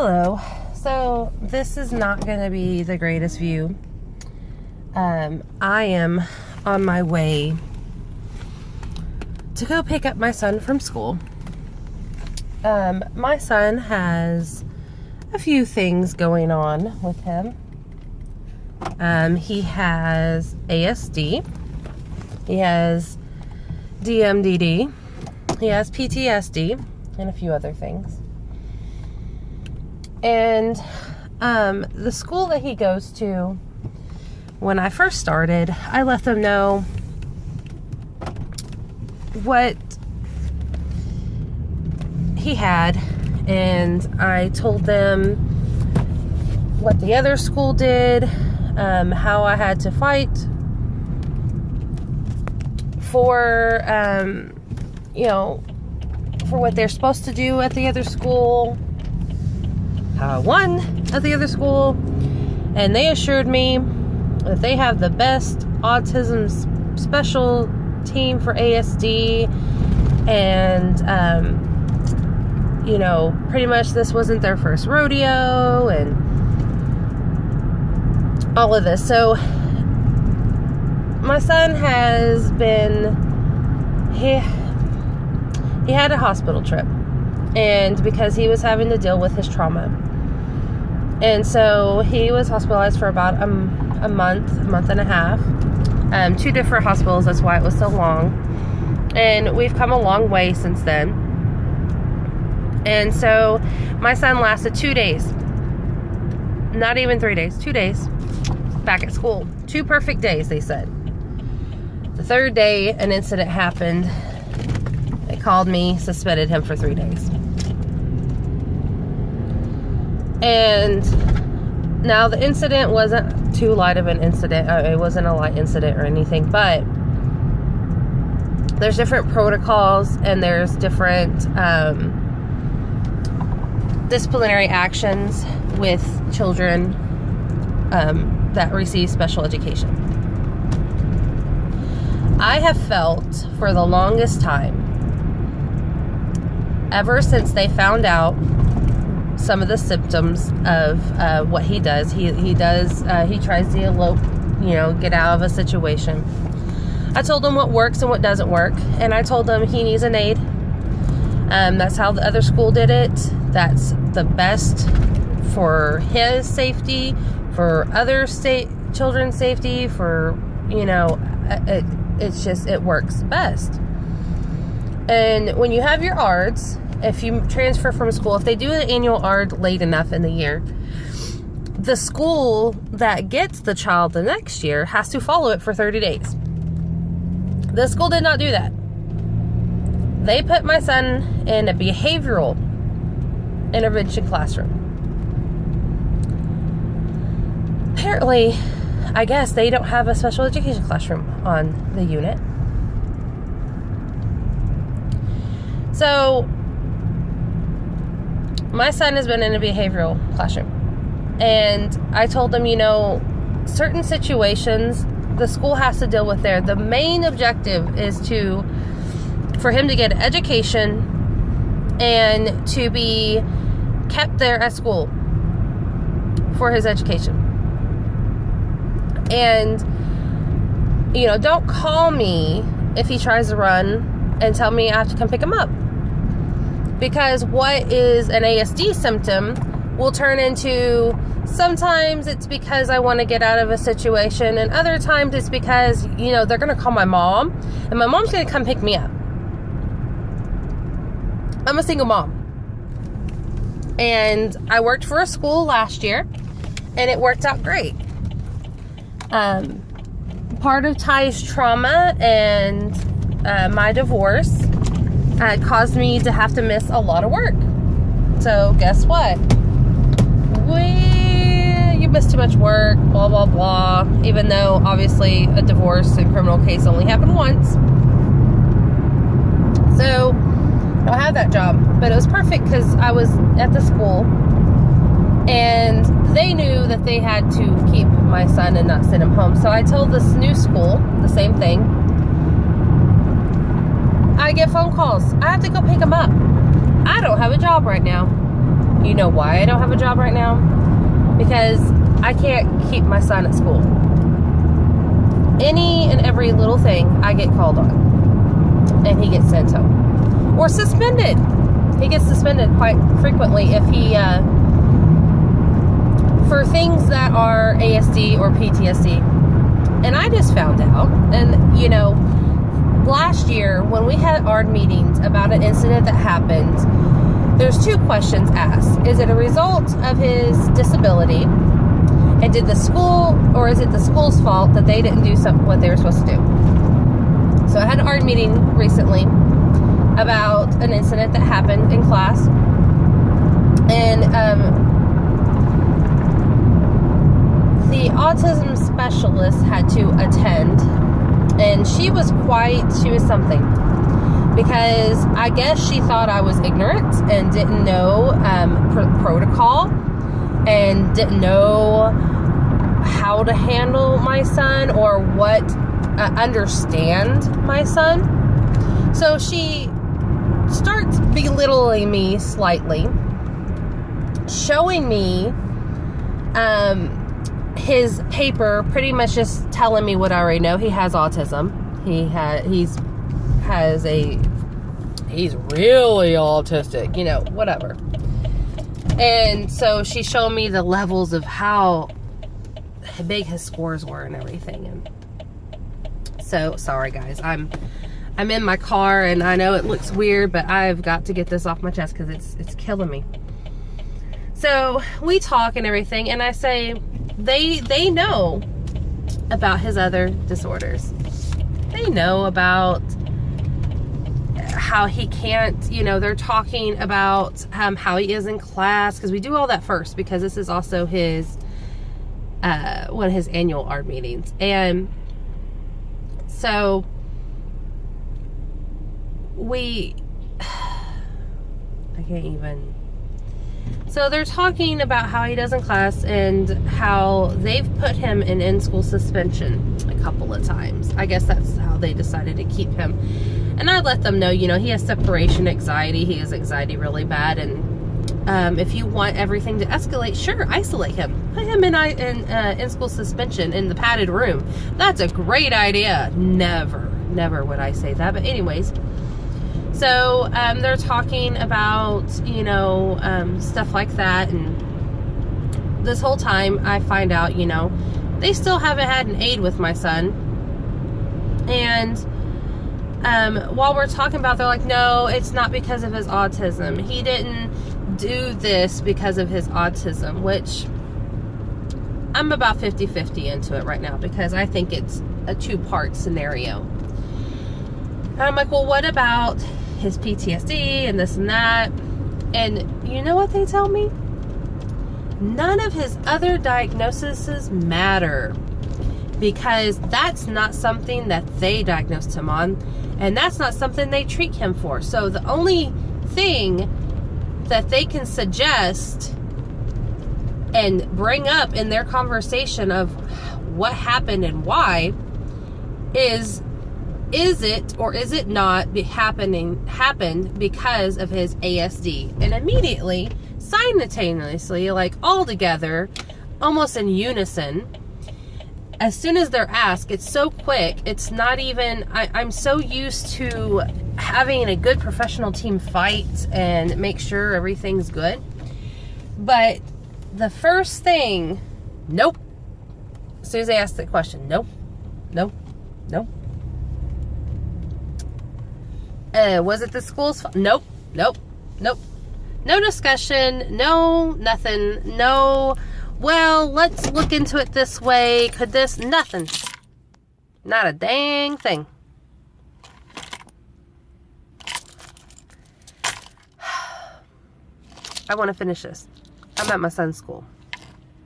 Hello. So this is not going to be the greatest view. I am on my way to go pick up my son from school. My son has a few things going on with him. He has ASD. He has DMDD. He has PTSD and a few other things. And the school that he goes to, when I first started, I let them know what he had, and I told them what the other school did, how I had to fight for, for what they're supposed to do at the other school, how I won at the other school, and they assured me that they have the best autism special team for ASD, and pretty much this wasn't their first rodeo and all of this. So my son has been, he had a hospital trip, and because he was having to deal with his trauma. And so he was hospitalized for about a month and a half. 2 different hospitals, that's why it was so long. And we've come a long way since then. And so my son lasted 2 days. Not even 3 days, 2 days back at school. 2 perfect days, they said. The 3rd day, an incident happened. They called me, suspended him for 3 days. And now the incident wasn't too light of an incident. It wasn't a light incident or anything, but there's different protocols and there's different disciplinary actions with children that receive special education. I have felt for the longest time, ever since they found out some of the symptoms of what he does. He tries to elope, get out of a situation. I told him what works and what doesn't work, and I told him he needs an aid. That's how the other school did it. That's the best for his safety, for other children's safety, for, it works best. And when you have your ARDS, if you transfer from school, if they do an annual ARD late enough in the year, the school that gets the child the next year has to follow it for 30 days. This school did not do that. They put my son in a behavioral intervention classroom. Apparently, I guess they don't have a special education classroom on the unit. So my son has been in a behavioral classroom, and I told them, certain situations the school has to deal with there. The main objective is for him to get an education and to be kept there at school for his education. And, don't call me if he tries to run and tell me I have to come pick him up. Because what is an ASD symptom will turn into, sometimes it's because I want to get out of a situation, and other times it's because, they're going to call my mom, and my mom's going to come pick me up. I'm a single mom. And I worked for a school last year, and it worked out great. Part of Ty's trauma and my divorce caused me to have to miss a lot of work. So guess what? You missed too much work, blah, blah, blah. Even though, obviously, a divorce and criminal case only happened once. So, I don't have that job. But it was perfect because I was at the school, and they knew that they had to keep my son and not send him home. So I told this new school the same thing. I get phone calls. I have to go pick him up. I don't have a job right now. You know why I don't have a job right now? Because I can't keep my son at school. Any and every little thing I get called on, and he gets sent home or suspended. He gets suspended quite frequently if he for things that are ASD or PTSD. And I just found out, and you know, last year when we had our meetings about an incident that happened, there's two questions asked. Is it a result of his disability? And did the school, or is it the school's fault that they didn't do what they were supposed to do? So I had an art meeting recently about an incident that happened in class. And the autism specialist had to attend. And she was something. Because I guess she thought I was ignorant and didn't know protocol. And didn't know how to handle my son or what understand my son. So she starts belittling me slightly, showing me his paper, pretty much just telling me what I already know. He has autism. He's really autistic, you know, whatever. And so she showed me the levels of how big his scores were and everything. And so, sorry guys, I'm in my car and I know it looks weird, but I've got to get this off my chest because it's killing me. So we talk and everything, and I say they know about his other disorders. They know about how he can't, you know, they're talking about how he is in class, because we do all that first, because this is also his one of his annual art meetings. And so so they're talking about how he does in class and how they've put him in in-school suspension a couple of times. I guess that's how they decided to keep him. And I let them know, you know, he has separation anxiety. He has anxiety really bad. And if you want everything to escalate, sure, isolate him. Put him in school suspension in the padded room. That's a great idea. Never would I say that. But anyways, so they're talking about, you know, stuff like that. And this whole time I find out, you know, they still haven't had an aide with my son. And while we're talking about, they're like, no, it's not because of his autism. He didn't do this because of his autism, which I'm about 50-50 into it right now, because I think it's a two-part scenario. And I'm like, well, what about his PTSD and this and that? And you know what they tell me? None of his other diagnoses matter, because that's not something that they diagnosed him on, and that's not something they treat him for. So the only thing that they can suggest and bring up in their conversation of what happened and why is it or is it not happened because of his ASD? And immediately, simultaneously, like all together, almost in unison, as soon as they're asked, it's so quick. It's not even, I'm so used to having a good professional team fight and make sure everything's good. But the first thing, nope. As soon as they ask the question, nope. Was it the school's fault? Nope. No discussion, no nothing, no, well, let's look into it this way. Could this? Nothing. Not a dang thing. I want to finish this. I'm at my son's school.